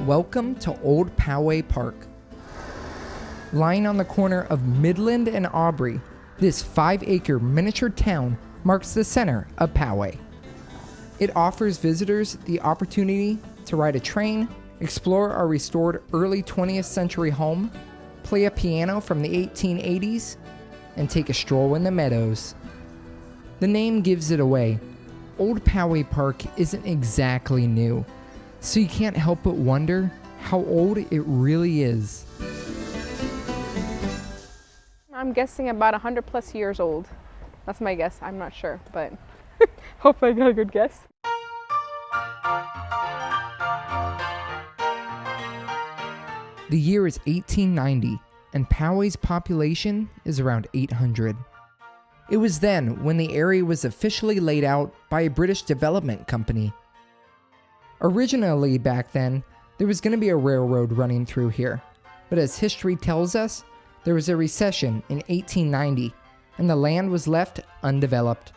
Welcome to Old Poway Park. Lying on the corner of Midland and Aubrey, this 5-acre miniature town marks the center of Poway. It offers visitors the opportunity to ride a train, explore our restored early 20th century home, play a piano from the 1880s, and take a stroll in the meadows. The name gives it away. Old Poway Park isn't exactly new, so you can't help but wonder how old it really is. I'm guessing about 100 plus years old. That's my guess. I'm not sure, but hope I got a good guess. The year is 1890, and Poway's population is around 800. It was then when the area was officially laid out by a British development company. Originally back then, there was going to be a railroad running through here, but as history tells us, there was a recession in 1890, and the land was left undeveloped.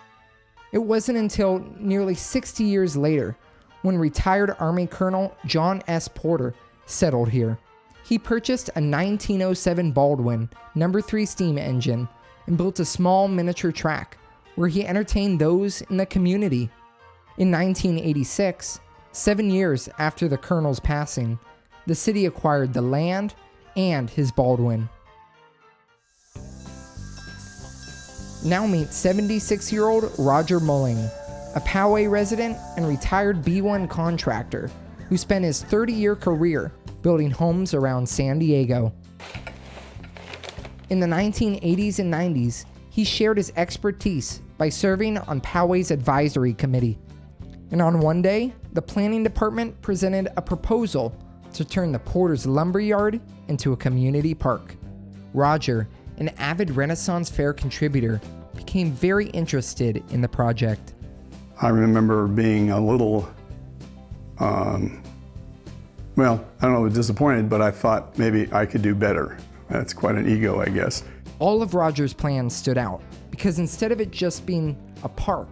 It wasn't until nearly 60 years later when retired Army Colonel John S. Porter settled here. He purchased a 1907 Baldwin No. 3 steam engine and built a small miniature track where he entertained those in the community. In 1986, 7 years after the colonel's passing, the city acquired the land and his Baldwin. Now meet 76-year-old Roger Mohling, a Poway resident and retired B-1 contractor who spent his 30-year career building homes around San Diego. In the 1980s and 90s, he shared his expertise by serving on Poway's advisory committee. And on one day, the planning department presented a proposal to turn the Porter's lumberyard into a community park. Roger, an avid Renaissance Fair contributor, became very interested in the project. I remember being a little, I don't know, disappointed, but I thought maybe I could do better. That's quite an ego, I guess. All of Roger's plans stood out because instead of it just being a park,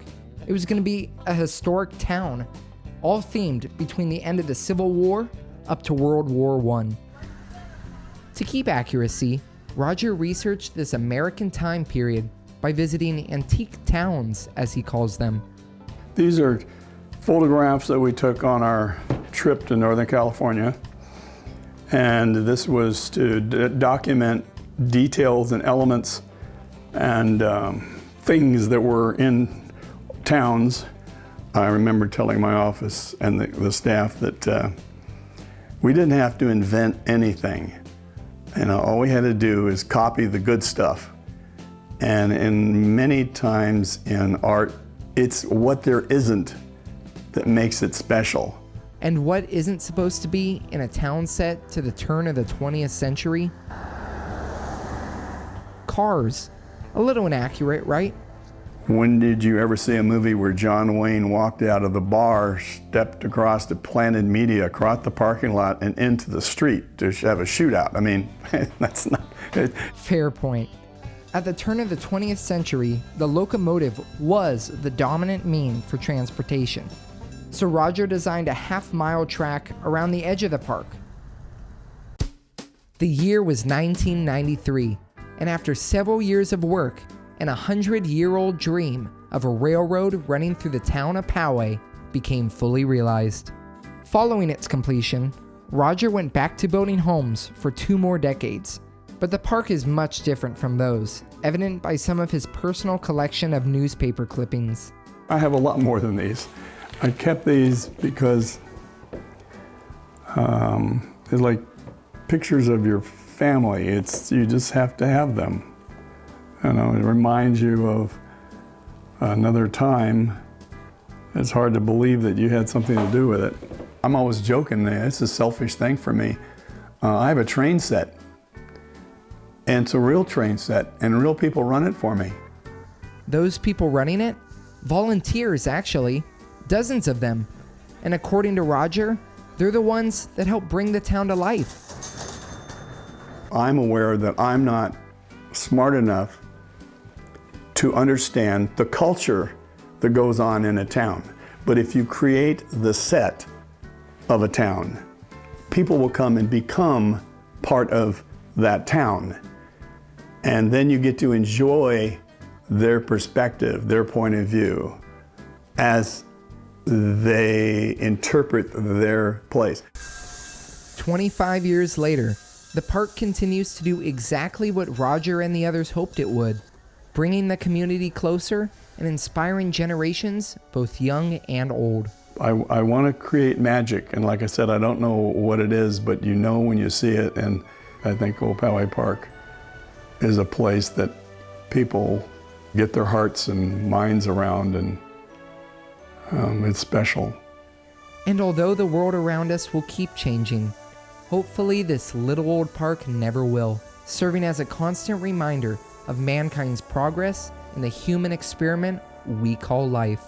it was going to be a historic town, all themed between the end of the Civil War up to World War I. To keep accuracy, Roger researched this American time period by visiting antique towns, as he calls them. These are photographs that we took on our trip to Northern California, and this was to document details and elements and things that were in towns. I remember telling my office and the staff that we didn't have to invent anything. All we had to do is copy the good stuff. And in many times in art, it's what there isn't that makes it special. And what isn't supposed to be in a town set to the turn of the 20th century? Cars. A little inaccurate, right? When did you ever see a movie where John Wayne walked out of the bar, stepped across the planted media, across the parking lot, and into the street to have a shootout? I mean, that's not... Fair point. At the turn of the 20th century, the locomotive was the dominant mean for transportation. So Roger designed a half-mile track around the edge of the park. The year was 1993, and after several years of work, and a 100-year-old dream of a railroad running through the town of Poway became fully realized. Following its completion, Roger went back to building homes for 2 more decades. But the park is much different from those, evident by some of his personal collection of newspaper clippings. I have a lot more than these. I kept these because it's like pictures of your family. You just have to have them. It reminds you of another time. It's hard to believe that you had something to do with it. I'm always joking, it's a selfish thing for me. I have a train set, and it's a real train set, and real people run it for me. Those people running it? Volunteers, actually. Dozens of them. And according to Roger, they're the ones that help bring the town to life. I'm aware that I'm not smart enough to understand the culture that goes on in a town. But if you create the set of a town, people will come and become part of that town. And then you get to enjoy their perspective, their point of view, as they interpret their place. 25 years later, the park continues to do exactly what Roger and the others hoped it would, bringing the community closer and inspiring generations, both young and old. I want to create magic, and like I said, I don't know what it is, but you know when you see it, and I think Old Poway Park is a place that people get their hearts and minds around, and it's special. And although the world around us will keep changing, hopefully this little old park never will, serving as a constant reminder of mankind's progress in the human experiment we call life.